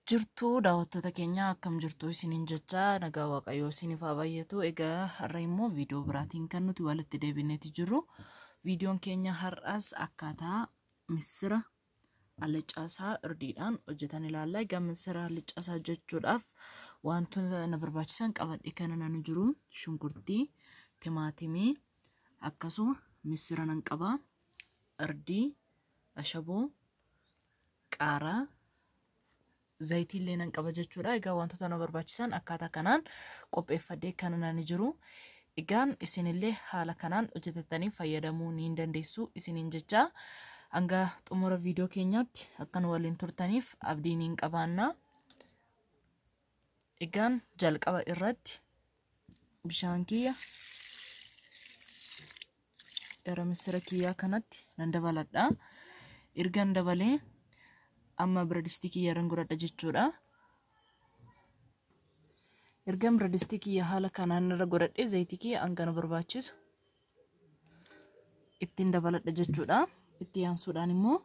Jirtuu daawwattoota keenya akkam jirtu isiniin jechaa nagaa waaqayyoo isiniif haa baay'atu. Egaa har'a immoo viidiyoo biraatiin kan nuti walitti deebineeti jirru. Viidiyoon keenya har'as akkaataa misira allicaasaa irdiidhaan hojjetan ilaalla. Egaa misira allicaasaa hojjechuudhaaf wantoota na barbaachisan qabadhee kan nanu jiru shunkurtii, timaatimii, akkasuma misira nan qaba, irdii, ashaboo, qaaraa, zayitiillee nan qaba jechuudha. Egaa wantoota na barbaachisan akkaataa kanaan qopheeffadhee kan nani jiru. Egaan isinillee haala kanaan hojjetatanii fayyadamuu ni dandeessu isiniin jecha. Hanga xumura viidiyoo keenyaatti akkan waliin turtaniif abdii niin qabaanna. Egaan jalqaba irratti bishaan kiyya gara misira kiyyaa kanatti nan dabaladha. Ergan dabalee amma biradistii kiyya irraan godhadha jechuudha. Ergan biradistii kiyya haala kanaan irra godhadhee zayitii kiyya hanga na barbaachisu ittiin dabaladha jechuudha. Itti aansuudhaan immoo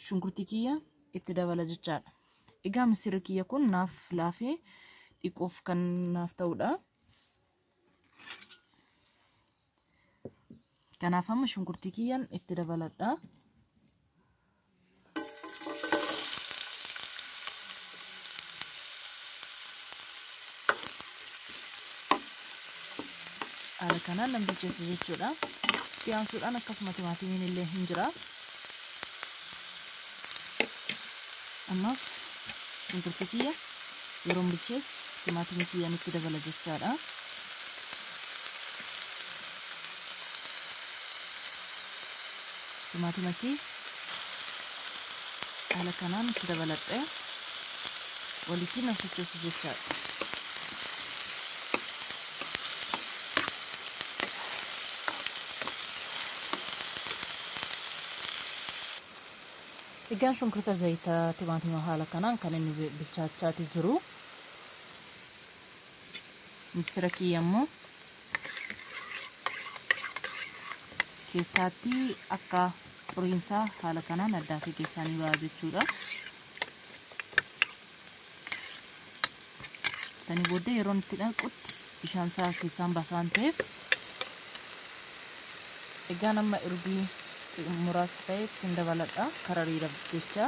shunkurtii kiyya itti dabala jechaadha. Egaa misirri kiyya kun naaf laafee dhiquuf kan naaf ta'udha. Kanaaf amma shunkurtii kiyyaan itti dabaladha. Haala kanaan nan bilcheessa jechuudha. Itti aansuudhaan akkasuma timaatimiin illee hin jira. Ammaaf shunkurtii kiyya yeroo bilcheessu timaatimii kiyyaan itti dabala jechaadha. Timaatima kiyya haala kanaan itti dabaladhee walitti nan sochoosu jechaadha. Egaan shunkurta zayita timaatima haala kanaan kan inni bilchaachaati jiru. Misira kiyya immoo keessaatti akka firiinsaa haala kanaan addaa fi keessaanii ba'a jechuudha. Sanii booddee yeroo itti dhaqutti bishaan isaa keessaan basa waan ta'eef egaan amma irdii muraasa ta'e ittiin dabaladha karariidhaaf jecha.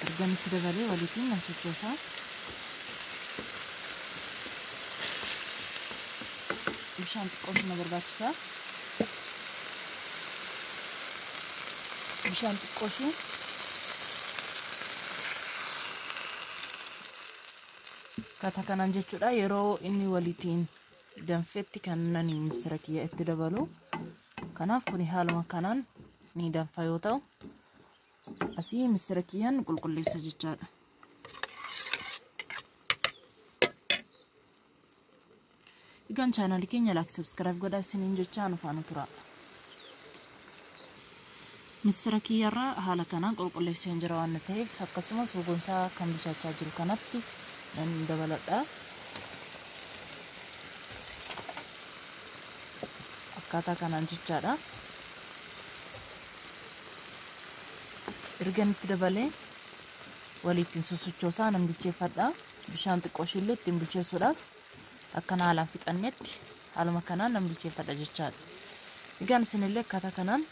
Ergan itti dabalee walitiin nan sochoosa. Bishaan xiqqoo na barbaachisa. Bishaan xiqqoo kata kanaan jechuudha. Yeroo inni walitiin danfetti kan nani misira kiyya itti dabalu. Kanaaf kuni haaluma kanaan ni danfa yoo ta'u asii misira kiyyaan qulqulleessa jechaadha. Egaan chaanaalii keenya like subscribe godhaa isiniin jechaa nu faana tura. Misira kiyyarraa haala kanaan qulqulleessee jira waan ta'eef akkasumas hogonsaa kan bilchaachaa jiru kanatti nan dabaladha. Akkaataa kanaan jechaadha. Ergan itti dabalee walitti sosochoosaa nan bilcheeffadha. Bishaan xiqqoo ishillee ittiin bilcheessuudhaaf akkana haalaan fixannetti haaluma kanaan nan bilcheeffadha jechaadha. Egaan isinillee akkaataa kanaan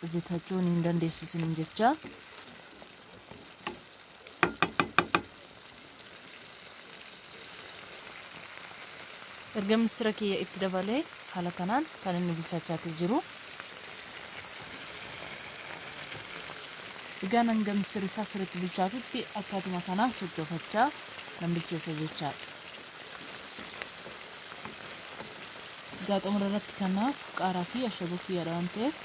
hojjetachuu ni dandeessu isiniin jecha. Erga misira kiyya itti dabalee haala kanaan kan inni bilchaachaa jiru. Egaan hanga misirri isaa sirriitti bilchaatutti akkaatuma kanaan sochoofachaa nan bilcheessa jechaadha. Egaa xumura irratti kanaaf qaaraa fi ashaboo kiyyaadha waan ta'eef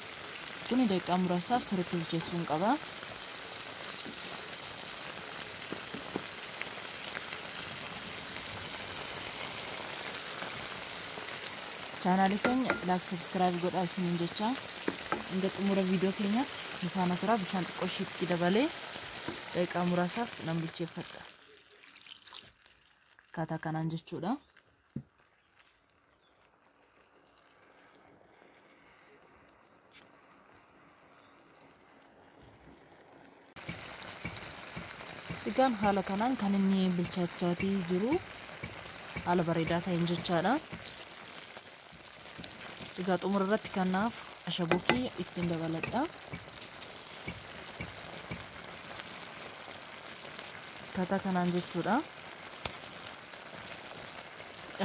kuni daqiiqaa muraasaaf sirriitti bilcheessuun qaba. Chaanaalii keenya like subscribe godhaa isiniin jecha. Hanga xumura viidiyoo keenya nu faana tura. Bishaan xiqqoo ishiitti dabalee daqiiqaa muraasaaf nan bilcheeffadha. Akkaataa kanaan jechuudha. Egaan haala kanaan kan inni bilchaachaatii jiru haala bareedaa ta'een jechaadha. Egaa xumura irratti kanaaf ashabootii ittiin dabaladha. Akkaataa kanaan jechuudha.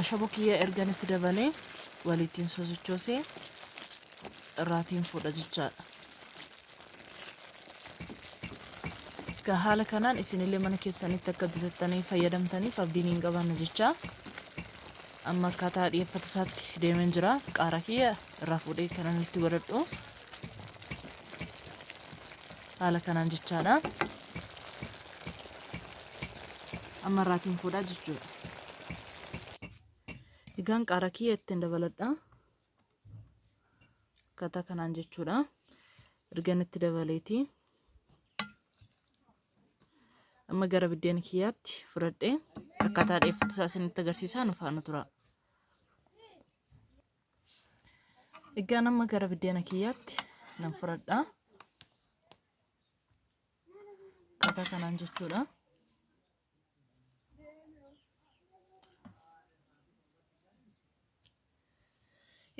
Ashabootii ergan itti dabalee waliin sosochoosee irraatiin fuudha jechaadha. Egaa haala kanaan isinillee mana keessanitti akka bitattanii fayyadamtaniif abdiin hin qabanna jecha. Amma akkaataa dhiyeeffata isaatti deemen jira. Qaaraa kiyya irraa fuudhee kanan itti godhadhu. Haala kanaan jechaadha. Amma irraatiin fuudhaa jechuudha. Egaan qaaraa kiyya ittiin dabaladha. Akkaataa kanaan jechuudha. Ergan itti dabaleeti. Amma gara biddeena kiyyaatti fudhadhee akkaataa dhiyeeffata isaa isinitti agarsiisaa nu faana tura. Egaan amma gara biddeena kiyyaatti nan fudhadha. Akkaataa kanaan jechuudha.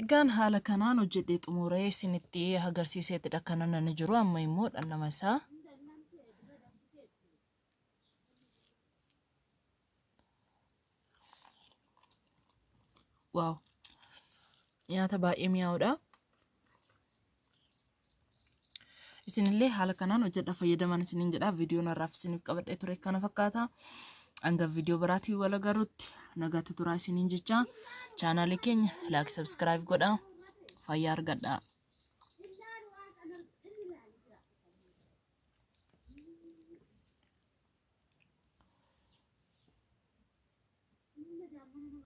Egaan haala kanaan hojjedhee xumuree isinitti agarsiiseetidha kanan inni jiru. Amma immoo dhandhama isaa waaw, nyaata baay'ee mi'aawudha. Isinillee haala kanaan hojjedha fayyadaman isiniin jedha. Viidiyoon har'aaf isiniif qabadhee ture kana fakkaata. Hanga viidiyoo biraatii wal agarruutti nagaatti turaa isiniin jecha. Chaanaalii keenya like, subscribe godhaa. Fayyaa argadhaa.